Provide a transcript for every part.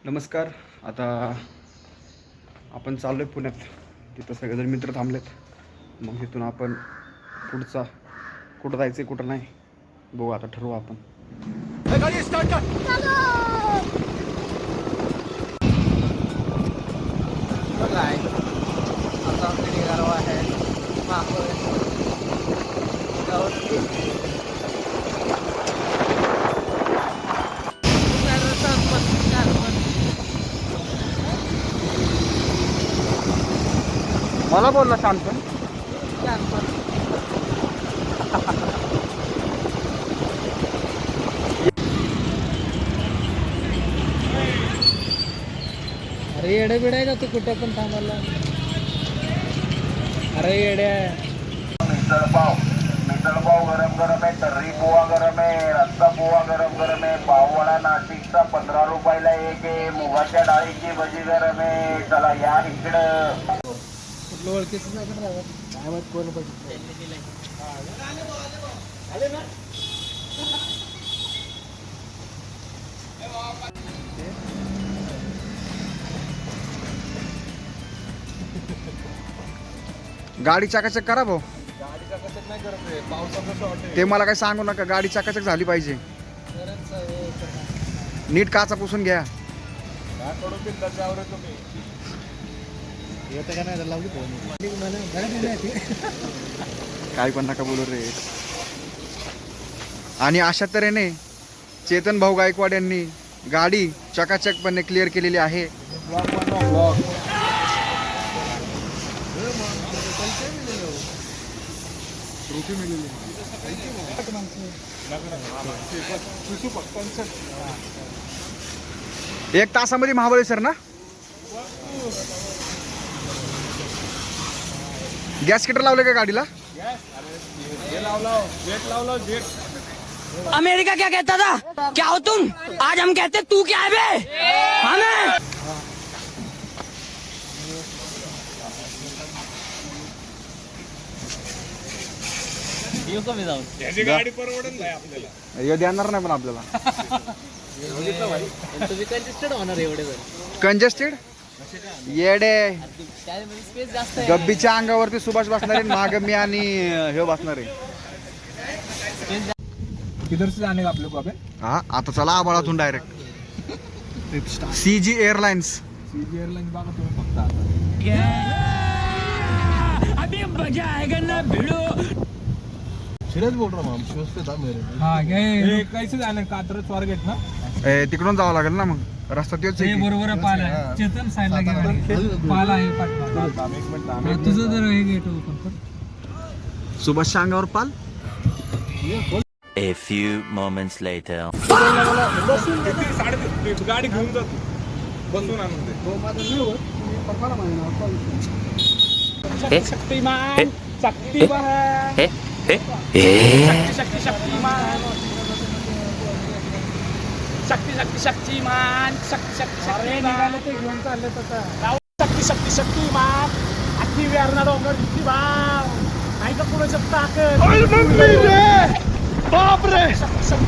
नमस्कार. आता आपण चाललो आहे पुण्यात. तिथं सगळेजण मित्र थांबलेत. मग तिथून आपण पुढचा कुठं जायचं कुठं नाही बघू, आता ठरवू आपण. मला बोलला शांत. अरे येडे बिडे आहे का तू कुठे पण थांबायला? अरे येडे मिसळ पाव गरम गरम आहे, तर्री पोहा गरम आहे, रस्सा पोहा गरम गरम आहे, पाववडा नाशिकचा 15 रुपयाला एक आहे, मुगाच्या डाळीची भजी गरम आहे. चला या इकडं. कुठलं ओळखीचं नाही का ड्रायव्हर? काय माहित कोण बघितलं. गाडी चकाचक करा भाऊ. गाडी चकाचक नाही करत आहे, पावसाचं शॉर्ट आहे. ते मला काही सांगू नका, गाडी चकाचक झाली पाहिजे. नीट काचा पुसून घ्या. येतं का नाही लावली काय पण नका बोलू रे. आणि अशा तऱ्हेने चेतन भाऊ गायकवाड यांनी गाडी चकाचकपणे क्लिअर केलेली आहे. एक तासामध्ये महाबळेश्वर ना. गॅस किटर लावले का गाडीला? अमेरिका क्या कहता था, क्या हो तुम? आज हम कहते तू क्या है बे? हमें गाडी परवडेल नाही आपल्याला. हे देणार नाही पण आपल्याला. कंजेस्टेड होणार एवढे कंजेस्टेड येडे. काय स्पेस जास्त आहे. गब्बीच्या अंगावरती सुभाष बसणार आहे, माग मी आणि हे बसणार आहे. किधर से जाने का आप लोग अबे? हा आता चला आबाळातून direct CG airlines. CG airline बघा तुम्ही फक्त आता. अभी मजा आएगा ना भिड़ो. सीरियस बोल रहा हूँ हम, शोज पे था मेरे. हा हे कैसे जाणार? कात्रज स्वारगेट ना. तिकडून जावं लागेल ना, मग रस्ता तोच आहे की? बरोबर आहे. पाला आहे. चेतन साईडला घे. पाला आहे पाठवा. तुझं जर हे गेट ओपन कर. सुभाषच्या अंगावर पाल. A few moments later. गाडी घेऊन जातो, बसून आणून दे. शक्तिमान शक्तिमान शक्ती शक्तिमान शक्ती शक्ती शक्तिमान शक्ती शक्ती निघाले ते घेऊन चालले आता. शक्ती शक्ती शक्तिमान अख्खी वेरणा डोंगर इतकी वाव नाही का कुणाचं ताकद. बाप रे.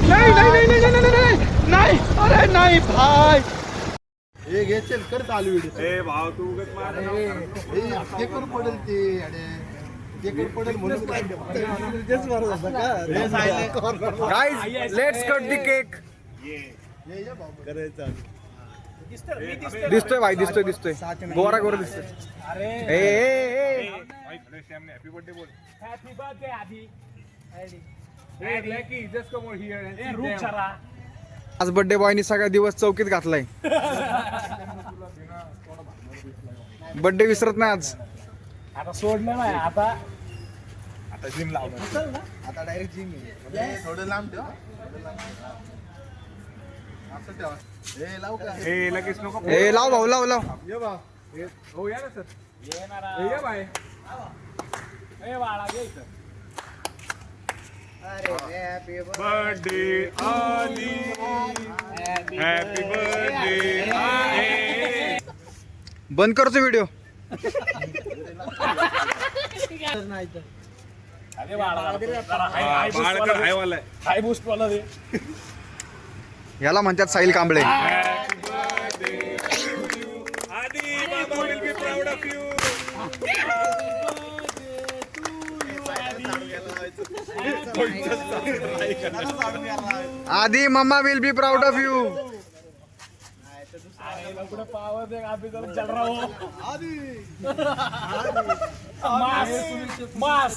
नाही नाही नाही नाही नाही नाही नाही. अरे नाही भाई. हे घे चल कर चालू व्हिडिओ. ए भाव तू उगाच मार. ते करू पडेल ते अडे ते करू पडेल म्हणून तेच मारत होता का. Guys let's cut the cake. करायचं दिसतोय भाई, दिसतोय दिसतोय. गोरा गोरा दिसतोय. अरे ए हॅपी बर्थडे आधी. जस्ट कम हियर एंड रूप चला. आज बर्थडे बॉयनी सगळा दिवस चौकीत घातलाय. बर्थडे विसरत नाही आज. आता सोडलं नाही. आता जिम लावणार. आता डायरेक्ट जिम आहे. थोडं लांब ठेव. असं ठेवा. हे लाव का? ए लगेच नको. ए लाव भाऊ, लाव लाव. ये बा. हो या ना सर. येणार. ये बाय. ए बाळा ये इथं. बर्थडे आली. हॅपी बर्थडे आहे. बंद करतो व्हिडिओ. अरे हाय बूस्ट वाला दे. याला म्हणतात साहिल कांबळे. हॅपी बर्थडे आधी mamma will be proud of you. Power दे अभी जरा चल रहा हो. आधी मास